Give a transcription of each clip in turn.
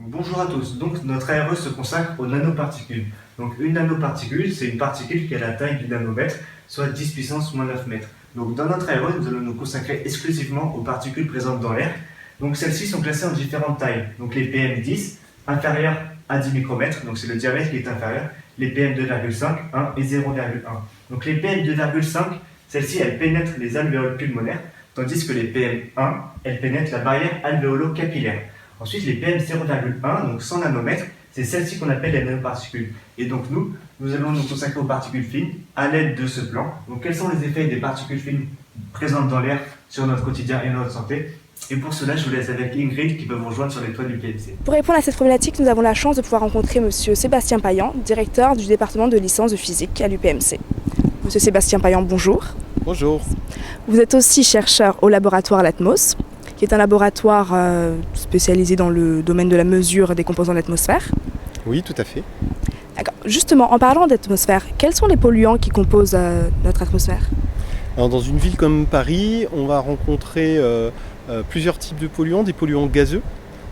Bonjour à tous. Donc notre ARE se consacre aux nanoparticules. Donc une nanoparticule, c'est une particule qui a la taille du nanomètre, soit 10 puissance moins 9 mètres. Donc dans notre ARE, nous allons nous consacrer exclusivement aux particules présentes dans l'air. Donc celles-ci sont classées en différentes tailles. Donc les PM10, inférieurs à 10 micromètres, donc c'est le diamètre qui est inférieur. Les PM2,5, 1 et 0,1. Donc les PM2,5, celles-ci, elles pénètrent les alvéoles pulmonaires, tandis que les PM1, elles pénètrent la barrière alvéolo-capillaire. Ensuite, les PM 0,1, donc 100 nanomètres, c'est celle-ci qu'on appelle les nanoparticules. Et donc nous allons nous consacrer aux particules fines à l'aide de ce plan. Donc quels sont les effets des particules fines présentes dans l'air sur notre quotidien et notre santé? Et pour cela, je vous laisse avec Ingrid qui va vous rejoindre sur les toits du PMC. Pour répondre à cette problématique, nous avons la chance de pouvoir rencontrer Monsieur Sébastien Payan, directeur du département de licence de physique à l'UPMC. Monsieur Sébastien Payan, bonjour. Bonjour. Vous êtes aussi chercheur au laboratoire Latmos, qui est un laboratoire spécialisé dans le domaine de la mesure des composants de l'atmosphère. Oui, tout à fait. D'accord. Justement, en parlant d'atmosphère, quels sont les polluants qui composent notre atmosphère? Alors, dans une ville comme Paris, on va rencontrer plusieurs types de polluants, des polluants gazeux.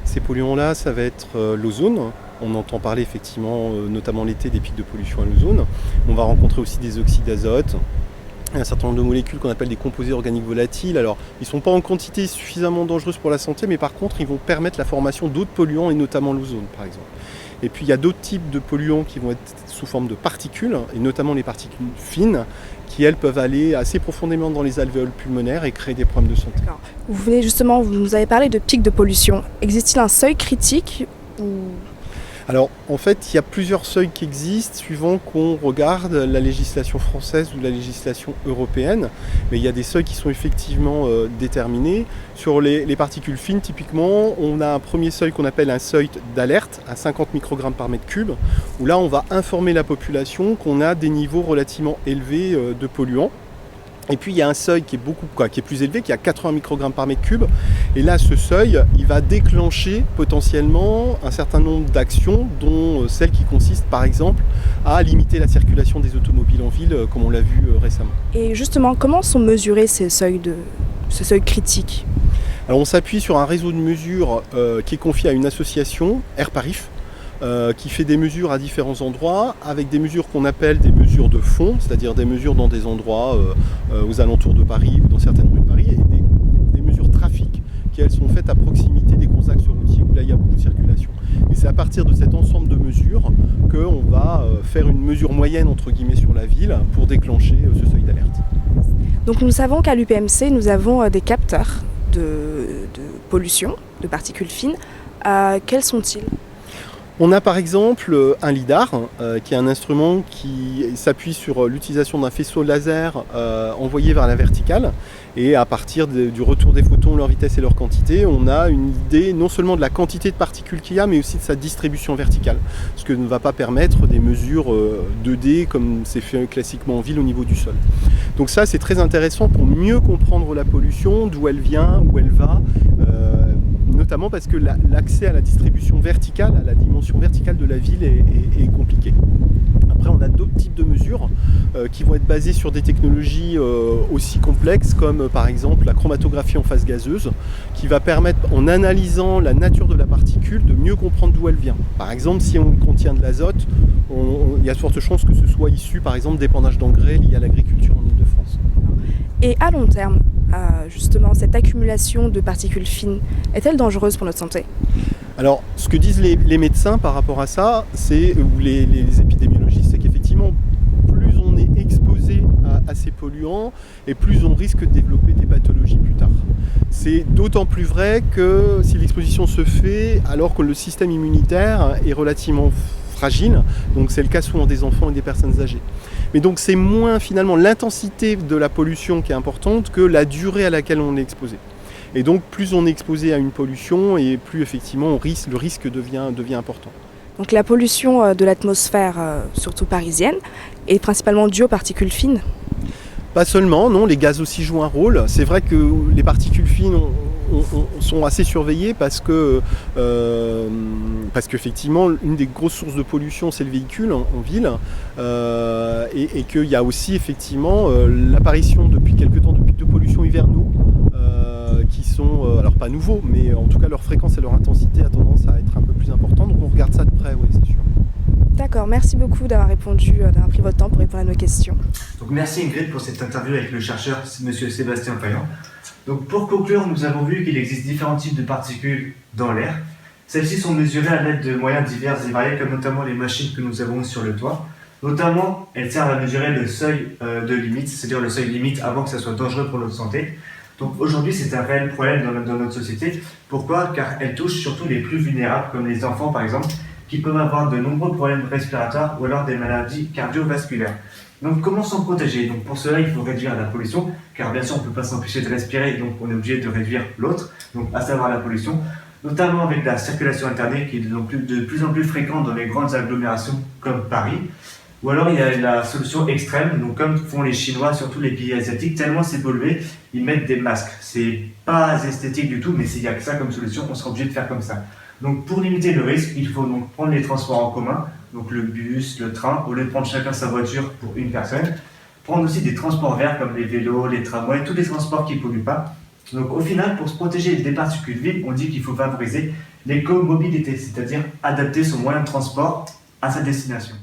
Ces polluants-là, ça va être l'ozone. On entend parler effectivement, notamment l'été, des pics de pollution à l'ozone. On va rencontrer aussi des oxydes d'azote, un certain nombre de molécules qu'on appelle des composés organiques volatiles. Alors, ils ne sont pas en quantité suffisamment dangereuse pour la santé, mais par contre, ils vont permettre la formation d'autres polluants, et notamment l'ozone, par exemple. Et puis, il y a d'autres types de polluants qui vont être sous forme de particules, et notamment les particules fines, qui, elles, peuvent aller assez profondément dans les alvéoles pulmonaires et créer des problèmes de santé. D'accord. Vous nous avez parlé de pics de pollution. Existe-t-il un seuil critique ou... Alors, en fait, il y a plusieurs seuils qui existent suivant qu'on regarde la législation française ou la législation européenne. Mais il y a des seuils qui sont effectivement déterminés. Sur les particules fines, typiquement, on a un premier seuil qu'on appelle un seuil d'alerte à 50 microgrammes par mètre cube, où là, on va informer la population qu'on a des niveaux relativement élevés de polluants. Et puis il y a un seuil qui est plus élevé, qui est à 80 microgrammes par mètre cube. Et là, ce seuil, il va déclencher potentiellement un certain nombre d'actions, dont celle qui consiste par exemple à limiter la circulation des automobiles en ville, comme on l'a vu récemment. Et justement, comment sont mesurés ce seuil critique? Alors on s'appuie sur un réseau de mesures qui est confié à une association, Airparif, qui fait des mesures à différents endroits, avec des mesures qu'on appelle des mesures de fond, c'est-à-dire des mesures dans des endroits aux alentours de Paris ou dans certaines rues de Paris, et des mesures trafic qui elles sont faites à proximité des grands axes routiers où là il y a beaucoup de circulation. Et c'est à partir de cet ensemble de mesures qu'on va faire une mesure moyenne entre guillemets sur la ville pour déclencher ce seuil d'alerte. Donc nous savons qu'à l'UPMC nous avons des capteurs de pollution, de particules fines. Quels sont-ils? On a par exemple un lidar, qui est un instrument qui s'appuie sur l'utilisation d'un faisceau laser envoyé vers la verticale. Et à partir du retour des photons, leur vitesse et leur quantité, on a une idée non seulement de la quantité de particules qu'il y a, mais aussi de sa distribution verticale. Ce que ne va pas permettre des mesures 2D comme c'est fait classiquement en ville au niveau du sol. Donc ça, c'est très intéressant pour mieux comprendre la pollution, d'où elle vient, où elle va. Notamment parce que l'accès à la distribution verticale, à la dimension verticale de la ville est compliqué. Après, on a d'autres types de mesures qui vont être basées sur des technologies aussi complexes comme par exemple la chromatographie en phase gazeuse qui va permettre, en analysant la nature de la particule, de mieux comprendre d'où elle vient. Par exemple, si on contient de l'azote, il y a de fortes chances que ce soit issu par exemple d'épandage d'engrais liés à l'agriculture en Île-de-France. Et à long terme, justement, cette accumulation de particules fines est-elle dangereuse pour notre santé? Alors, ce que disent les médecins par rapport à ça, ou les épidémiologistes, c'est qu'effectivement, plus on est exposé à ces polluants, et plus on risque de développer des pathologies plus tard. C'est d'autant plus vrai que si l'exposition se fait alors que le système immunitaire est relativement fragile, donc c'est le cas souvent des enfants et des personnes âgées. Mais donc c'est moins finalement l'intensité de la pollution qui est importante que la durée à laquelle on est exposé. Et donc plus on est exposé à une pollution et plus effectivement le risque devient important. Donc la pollution de l'atmosphère, surtout parisienne, est principalement due aux particules fines? Pas seulement, non, les gaz aussi jouent un rôle. C'est vrai que les particules fines sont assez surveillées parce qu'effectivement, une des grosses sources de pollution, c'est le véhicule en ville. Et qu'il y a aussi effectivement l'apparition depuis quelques temps de pics de pollution hivernaux qui sont, alors pas nouveaux, mais en tout cas leur fréquence et leur intensité a tendance à être un peu plus importante. D'accord, merci beaucoup d'avoir pris votre temps pour répondre à nos questions. Donc merci Ingrid pour cette interview avec le chercheur Monsieur Sébastien Payan. Donc pour conclure, nous avons vu qu'il existe différents types de particules dans l'air. Celles-ci sont mesurées à l'aide de moyens divers et variés, comme notamment les machines que nous avons sur le toit. Notamment, elles servent à mesurer le seuil de limite, c'est-à-dire le seuil limite avant que ça soit dangereux pour notre santé. Donc aujourd'hui, c'est un réel problème dans notre société. Pourquoi ? Car elles touchent surtout les plus vulnérables, comme les enfants par exemple, qui peuvent avoir de nombreux problèmes respiratoires ou alors des maladies cardiovasculaires. Donc comment s'en protéger ? Donc pour cela, il faut réduire la pollution, car bien sûr on ne peut pas s'empêcher de respirer, donc on est obligé de réduire l'autre, donc à savoir la pollution, notamment avec la circulation alternée qui est de plus en plus fréquente dans les grandes agglomérations comme Paris. Ou alors il y a la solution extrême, donc comme font les Chinois, surtout les pays asiatiques, tellement c'est pollué, ils mettent des masques. C'est pas esthétique du tout, mais s'il n'y a que ça comme solution, on sera obligé de faire comme ça. Donc pour limiter le risque, il faut donc prendre les transports en commun, donc le bus, le train, au lieu de prendre chacun sa voiture pour une personne. Prendre aussi des transports verts comme les vélos, les tramways, tous les transports qui ne polluent pas. Donc au final, pour se protéger des particules vides, on dit qu'il faut favoriser l'écomobilité, c'est-à-dire adapter son moyen de transport à sa destination.